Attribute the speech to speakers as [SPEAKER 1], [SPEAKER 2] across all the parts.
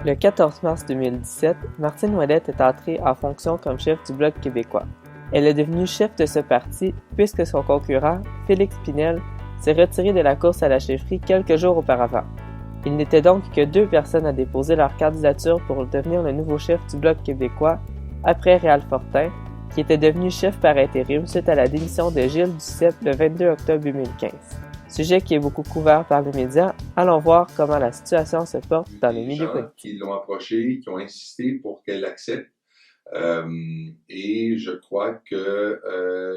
[SPEAKER 1] Le 14 mars 2017, Martine Ouellette est entrée en fonction comme chef du Bloc québécois. Elle est devenue chef de ce parti puisque son concurrent, Félix Pinel, s'est retiré de la course à la chefferie quelques jours auparavant. Il n'était donc que 2 personnes à déposer leur candidature pour devenir le nouveau chef du Bloc québécois, après Réal Fortin, qui était devenu chef par intérim suite à la démission de Gilles Duceppe le 22 octobre 2015. Sujet qui est beaucoup couvert par les médias, allons voir comment la situation se porte dans les milieux politiques.
[SPEAKER 2] Qui l'ont approché, qui ont insisté pour qu'elle accepte. Et je crois que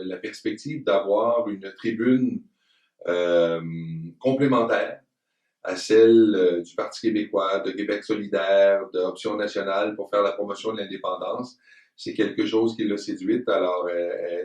[SPEAKER 2] la perspective d'avoir une tribune complémentaire à celle du Parti québécois, de Québec solidaire, d'Option nationale pour faire la promotion de l'indépendance, c'est quelque chose qui l'a séduite. Alors,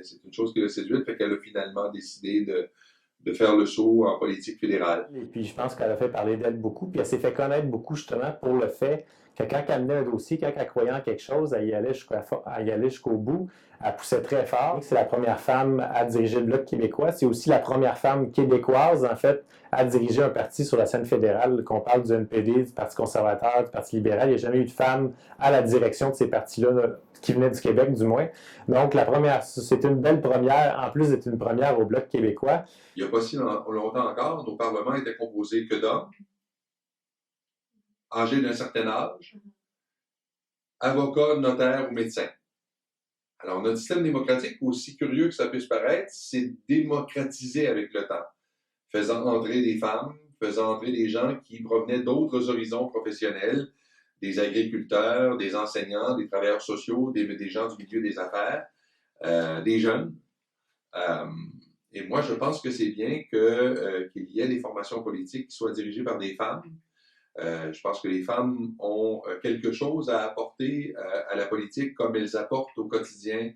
[SPEAKER 2] c'est une chose qui l'a séduite, fait qu'elle a finalement décidé de faire le saut en politique fédérale.
[SPEAKER 3] Et puis, je pense qu'elle a fait parler d'elle beaucoup, puis elle s'est fait connaître beaucoup justement pour le fait que quand elle menait un dossier, quand elle croyait en quelque chose, elle y allait jusqu'au bout, elle poussait très fort. C'est la première femme à diriger le Bloc québécois. C'est aussi la première femme québécoise, en fait, à diriger un parti sur la scène fédérale, qu'on parle du NPD, du Parti conservateur, du Parti libéral. Il n'y a jamais eu de femme à la direction de ces partis-là, qui venaient du Québec, du moins. Donc, c'est une belle première, en plus d'être une première au Bloc québécois.
[SPEAKER 2] Il n'y a pas si longtemps encore, nos parlements étaient composés que d'hommes, âgés d'un certain âge, avocats, notaires ou médecins. Alors, notre système démocratique, aussi curieux que ça puisse paraître, s'est démocratisé avec le temps, faisant entrer des femmes, faisant entrer des gens qui provenaient d'autres horizons professionnels, des agriculteurs, des enseignants, des travailleurs sociaux, des gens du milieu des affaires, des jeunes. Et moi, je pense que c'est bien qu'il y ait des formations politiques qui soient dirigées par des femmes. Je pense que les femmes ont quelque chose à apporter à la politique comme elles apportent au quotidien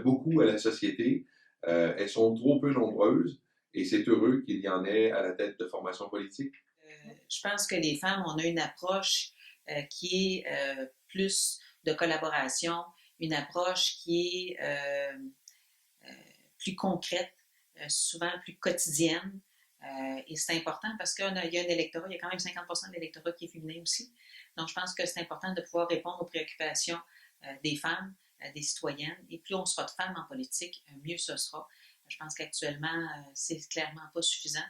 [SPEAKER 2] beaucoup à la société. Elles sont trop peu nombreuses et c'est heureux qu'il y en ait à la tête de formations politiques.
[SPEAKER 4] Je pense que les femmes, on a une approche qui est plus de collaboration, une approche qui est plus concrète, souvent plus quotidienne. Et c'est important parce qu'il y a un électorat, il y a quand même 50% de l'électorat qui est féminin aussi. Donc, je pense que c'est important de pouvoir répondre aux préoccupations des femmes, des citoyennes. Et plus on sera de femmes en politique, mieux ce sera. Je pense qu'actuellement, c'est clairement pas suffisant.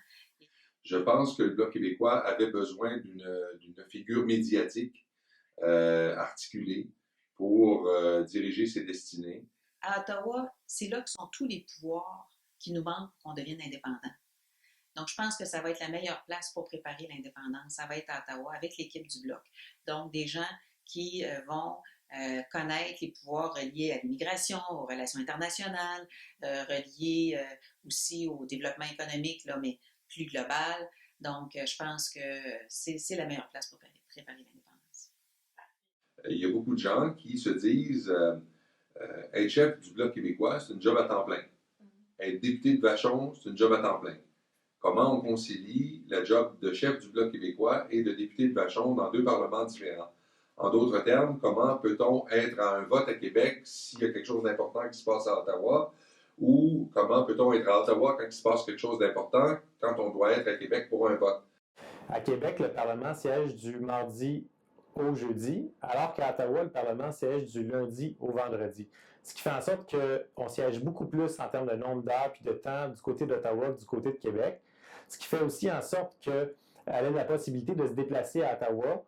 [SPEAKER 2] Je pense que le Bloc québécois avait besoin d'une figure médiatique articulée pour diriger ses destinées.
[SPEAKER 4] À Ottawa, c'est là que sont tous les pouvoirs qui nous manquent pour qu'on devienne indépendant. Donc, je pense que ça va être la meilleure place pour préparer l'indépendance. Ça va être à Ottawa avec l'équipe du Bloc. Donc, des gens qui vont connaître les pouvoirs reliés à l'immigration, aux relations internationales, reliés aussi au développement économique, là, mais plus global. Donc, je pense que c'est la meilleure place pour préparer l'indépendance.
[SPEAKER 2] Il y a beaucoup de gens qui se disent être chef du Bloc québécois, c'est une job à temps plein. Être député de Vachon, c'est une job à temps plein. Comment on concilie la job de chef du Bloc québécois et de député de Vachon dans 2 parlements différents? En d'autres termes, comment peut-on être à un vote à Québec s'il y a quelque chose d'important qui se passe à Ottawa? Ou comment peut-on être à Ottawa quand il se passe quelque chose d'important quand on doit être à Québec pour un vote?
[SPEAKER 3] À Québec, le Parlement siège du mardi au jeudi, alors qu'à Ottawa, le Parlement siège du lundi au vendredi. Ce qui fait en sorte qu'on siège beaucoup plus en termes de nombre d'heures et de temps du côté d'Ottawa que du côté de Québec. Ce qui fait aussi en sorte qu'elle a la possibilité de se déplacer à Ottawa.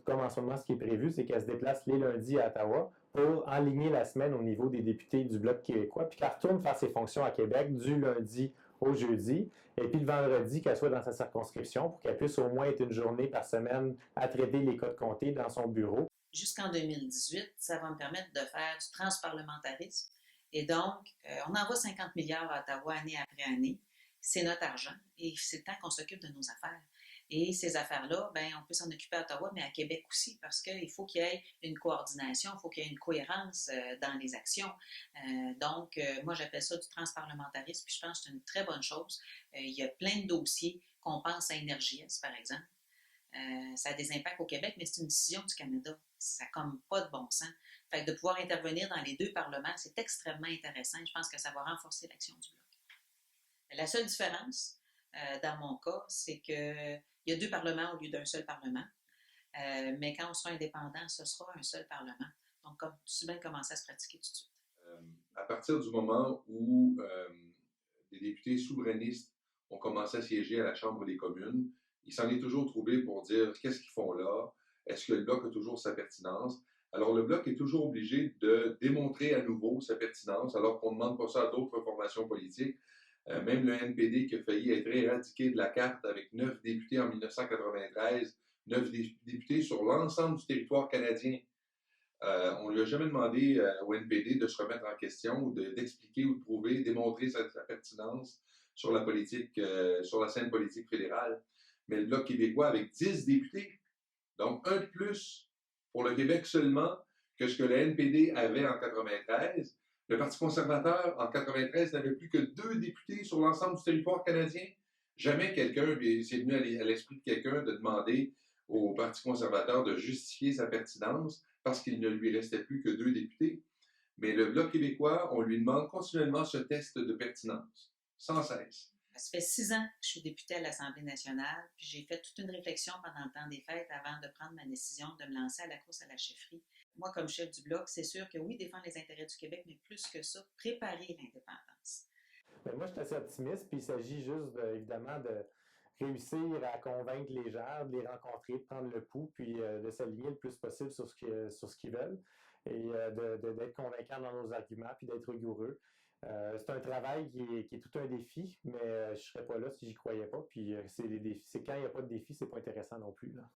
[SPEAKER 3] Comme en ce moment, ce qui est prévu, c'est qu'elle se déplace les lundis à Ottawa pour enligner la semaine au niveau des députés du Bloc québécois, puis qu'elle retourne faire ses fonctions à Québec du lundi au jeudi, et puis le vendredi, qu'elle soit dans sa circonscription pour qu'elle puisse au moins être une journée par semaine à traiter les cas de comté dans son bureau.
[SPEAKER 4] Jusqu'en 2018, ça va me permettre de faire du transparlementarisme. Et donc, on envoie 50 milliards à Ottawa année après année. C'est notre argent et c'est le temps qu'on s'occupe de nos affaires. Et ces affaires-là, ben, on peut s'en occuper à Ottawa, mais à Québec aussi, parce qu'il faut qu'il y ait une coordination, il faut qu'il y ait une cohérence dans les actions. Donc, moi, j'appelle ça du transparlementarisme, puis je pense que c'est une très bonne chose. Il y a plein de dossiers qu'on pense à Énergie-S, par exemple. Ça a des impacts au Québec, mais c'est une décision du Canada. Ça n'a comme pas de bon sens. Fait que de pouvoir intervenir dans les 2 parlements, c'est extrêmement intéressant. Je pense que ça va renforcer l'action du Bloc. La seule différence, dans mon cas, c'est qu'il y a 2 parlements au lieu d'un seul parlement. Mais quand on sera indépendant, ce sera un seul Parlement. Donc, comme tu bien commencer à se pratiquer tout de suite.
[SPEAKER 2] À partir du moment où des députés souverainistes ont commencé à siéger à la Chambre des communes, il s'en est toujours trouvé pour dire qu'est-ce qu'ils font là, est-ce que le Bloc a toujours sa pertinence. Alors le Bloc est toujours obligé de démontrer à nouveau sa pertinence, alors qu'on ne demande pas ça à d'autres formations politiques. Même le NPD qui a failli être éradiqué de la carte avec 9 députés en 1993, 9 députés sur l'ensemble du territoire canadien. On ne lui a jamais demandé au NPD de se remettre en question ou d'expliquer ou de prouver, démontrer sa pertinence sur la politique, sur la scène politique fédérale. Mais le Bloc québécois, avec 10 députés, donc un de plus pour le Québec seulement que ce que le NPD avait en 93, le Parti conservateur, en 93, n'avait plus que 2 députés sur l'ensemble du territoire canadien. Jamais quelqu'un, c'est venu à l'esprit de quelqu'un de demander au Parti conservateur de justifier sa pertinence parce qu'il ne lui restait plus que 2 députés. Mais le Bloc québécois, on lui demande continuellement ce test de pertinence, sans cesse.
[SPEAKER 4] Ça fait 6 ans que je suis députée à l'Assemblée nationale, puis j'ai fait toute une réflexion pendant le temps des fêtes avant de prendre ma décision de me lancer à la course à la chefferie. Moi, comme chef du Bloc, c'est sûr que oui, défendre les intérêts du Québec, mais plus que ça, préparer l'indépendance.
[SPEAKER 3] Ben, moi, je suis assez optimiste, puis il s'agit juste, évidemment, de réussir à convaincre les gens, de les rencontrer, de prendre le pouls, puis de s'aligner le plus possible sur ce qu'ils veulent et d'être convaincants dans nos arguments, puis d'être rigoureux. C'est un travail qui est tout un défi, mais je ne serais pas là si j'y croyais pas. Puis c'est quand il n'y a pas de défi, c'est pas intéressant non plus, là.